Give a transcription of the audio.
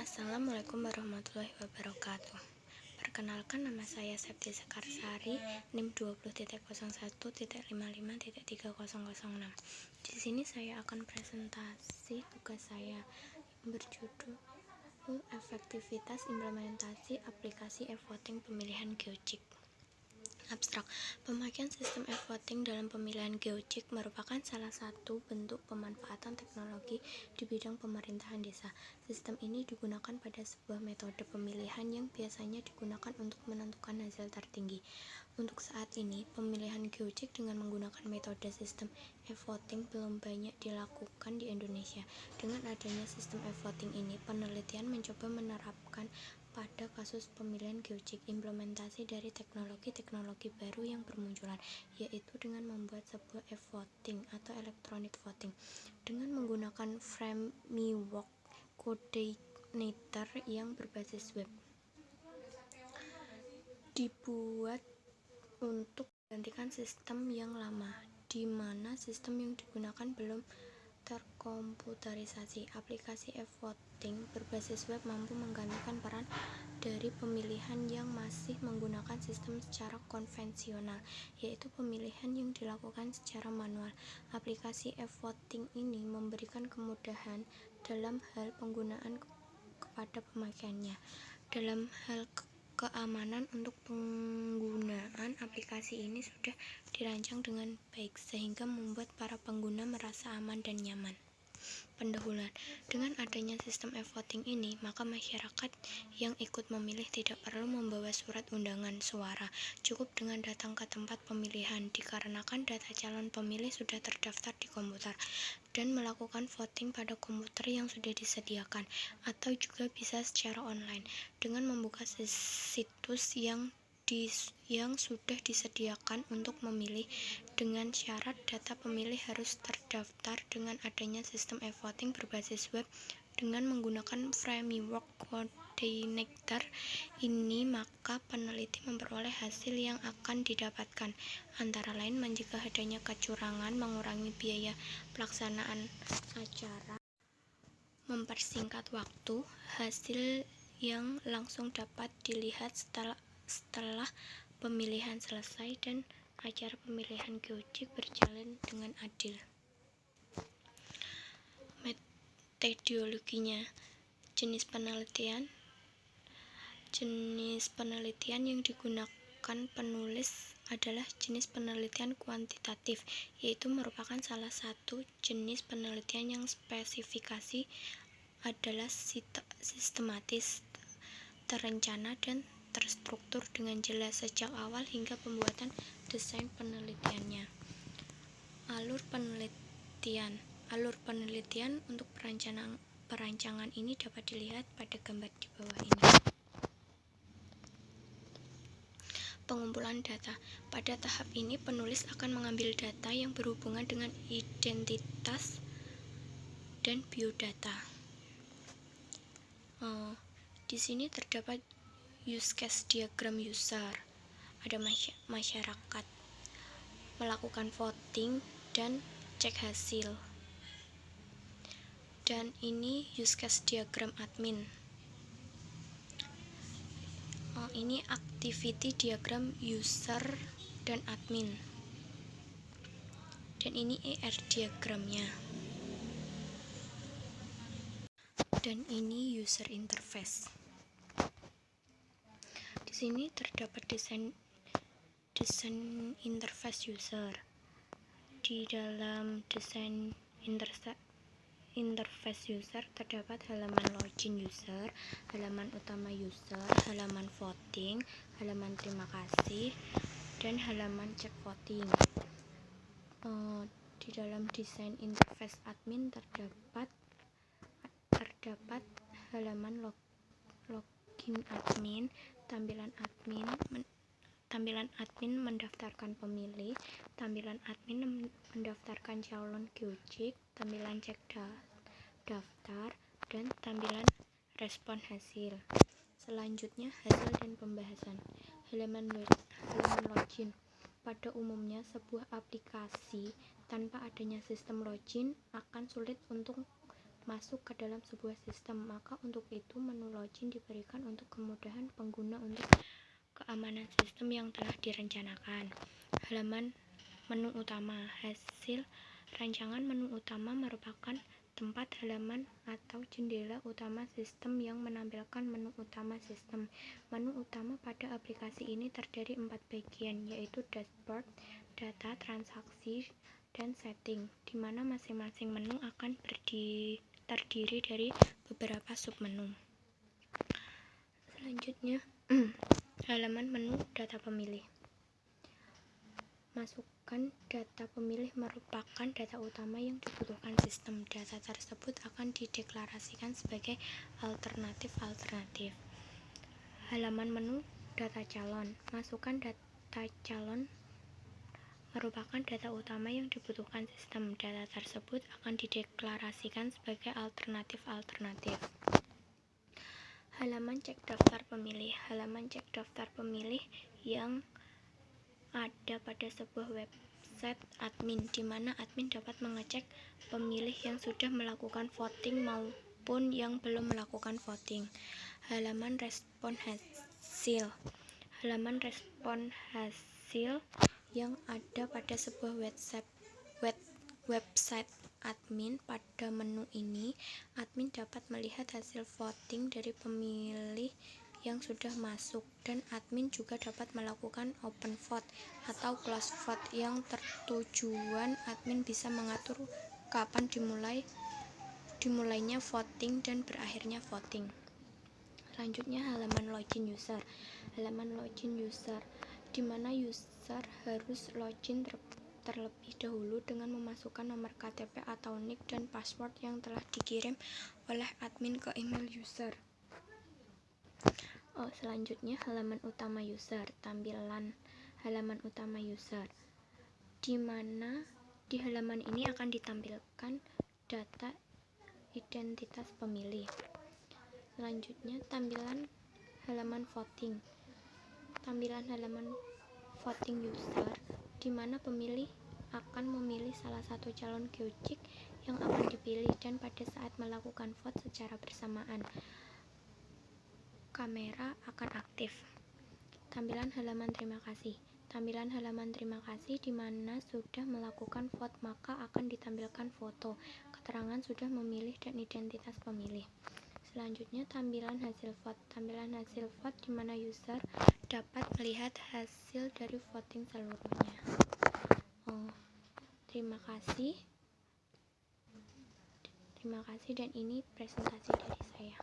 Assalamualaikum warahmatullahi wabarakatuh. Perkenalkan, nama saya Septi Sekarsari, NIM 20.01.55.3006. Di sini saya akan presentasi tugas saya yang berjudul Efektivitas Implementasi Aplikasi e-voting Pemilihan GeoCic. Abstrak. Pemakaian sistem e-voting dalam pemilihan GeoCic merupakan salah satu bentuk pemanfaatan teknologi di bidang pemerintahan desa. Sistem ini digunakan pada sebuah metode pemilihan yang biasanya digunakan untuk menentukan hasil tertinggi. Untuk saat ini, pemilihan GeoCic dengan menggunakan metode sistem e-voting belum banyak dilakukan di Indonesia. Dengan adanya sistem e-voting ini, penelitian mencoba menerapkan pada kasus pemilihan GeoCic implementasi dari teknologi-teknologi baru yang bermunculan, yaitu dengan membuat sebuah e-voting atau electronic voting dengan menggunakan framework coordinator yang berbasis web. Dibuat untuk menggantikan sistem yang lama, di mana sistem yang digunakan belum terkomputerisasi. Aplikasi e-voting berbasis web mampu menggantikan peran dari pemilihan yang masih menggunakan sistem secara konvensional, yaitu pemilihan yang dilakukan secara manual. Aplikasi e-voting ini memberikan kemudahan dalam hal penggunaan kepada pemakaiannya. Dalam hal keamanan, untuk penggunaan aplikasi ini sudah dirancang dengan baik sehingga membuat para pengguna merasa aman dan nyaman. Pendahuluan. Dengan adanya sistem e-voting ini, maka masyarakat yang ikut memilih tidak perlu membawa surat undangan suara, cukup dengan datang ke tempat pemilihan dikarenakan data calon pemilih sudah terdaftar di komputer dan melakukan voting pada komputer yang sudah disediakan, atau juga bisa secara online dengan membuka situs yang sudah disediakan untuk memilih, dengan syarat data pemilih harus terdaftar. Dengan adanya sistem e-voting berbasis web dengan menggunakan framework coordinator ini, maka peneliti memperoleh hasil yang akan didapatkan antara lain mencegah adanya kecurangan, mengurangi biaya pelaksanaan acara, mempersingkat waktu, hasil yang langsung dapat dilihat setelah pemilihan selesai, dan acara pemilihan GeoCic berjalan dengan adil. Metodologinya. Jenis penelitian yang digunakan penulis adalah jenis penelitian kuantitatif, yaitu merupakan salah satu jenis penelitian yang spesifikasi adalah sistematis, terencana, dan terstruktur dengan jelas sejak awal hingga pembuatan desain penelitiannya. Alur penelitian untuk perancangan ini dapat dilihat pada gambar di bawah ini. Pengumpulan data. Pada tahap ini, penulis akan mengambil data yang berhubungan dengan identitas dan biodata. Di sini terdapat use case diagram user, ada masyarakat, melakukan voting dan cek hasil, dan ini use case diagram admin. Ini activity diagram user dan admin, dan ini ER diagramnya, dan ini user interface. Di sini terdapat desain interface user. Di dalam desain interface user terdapat halaman login user, halaman utama user, halaman voting, halaman terima kasih, dan halaman cek voting. Di dalam desain interface admin terdapat halaman login admin, tampilan admin mendaftarkan pemilih, tampilan admin mendaftarkan calon GeoCic, tampilan cek daftar, dan tampilan respon hasil. Selanjutnya, hasil dan pembahasan. Halaman login. Pada umumnya, sebuah aplikasi tanpa adanya sistem login akan sulit untuk masuk ke dalam sebuah sistem. Maka untuk itu menu login diberikan untuk kemudahan pengguna untuk keamanan sistem yang telah direncanakan. Halaman menu utama. Hasil rancangan menu utama merupakan tempat halaman atau jendela utama sistem yang menampilkan menu utama sistem. Menu utama pada aplikasi ini terdiri 4 bagian, yaitu dashboard, data, transaksi, dan setting, di mana masing-masing menu akan terdiri dari beberapa submenu. Selanjutnya, halaman menu data pemilih. Masukkan data pemilih merupakan data utama yang dibutuhkan sistem. Data tersebut akan dideklarasikan sebagai alternatif. Halaman menu data calon. Masukkan data calon merupakan data utama yang dibutuhkan sistem. Data tersebut akan dideklarasikan sebagai alternatif. Halaman cek daftar pemilih. Halaman cek daftar pemilih yang ada pada sebuah website admin, di mana admin dapat mengecek pemilih yang sudah melakukan voting maupun yang belum melakukan voting. Halaman respon hasil. Halaman respon hasil yang ada pada sebuah website admin. Pada menu ini, admin dapat melihat hasil voting dari pemilih yang sudah masuk, dan admin juga dapat melakukan open vote atau close vote. Yang tertujuan admin bisa mengatur kapan dimulainya voting dan berakhirnya voting. Selanjutnya halaman login user. Halaman login user, di mana user harus login terlebih dahulu dengan memasukkan nomor KTP atau NIK dan password yang telah dikirim oleh admin ke email user. Selanjutnya halaman utama user. Tampilan halaman utama user, di mana di halaman ini akan ditampilkan data identitas pemilih. Selanjutnya tampilan halaman voting. Tampilan halaman voting user, di mana pemilih akan memilih salah satu calon geojik yang akan dipilih, dan pada saat melakukan vote secara bersamaan, kamera akan aktif. Tampilan halaman terima kasih. Tampilan halaman terima kasih, di mana sudah melakukan vote maka akan ditampilkan foto, keterangan sudah memilih, dan identitas pemilih. Selanjutnya tampilan hasil vote. Tampilan hasil vote, di mana user dapat melihat hasil dari voting seluruhnya. Terima kasih dan ini presentasi dari saya.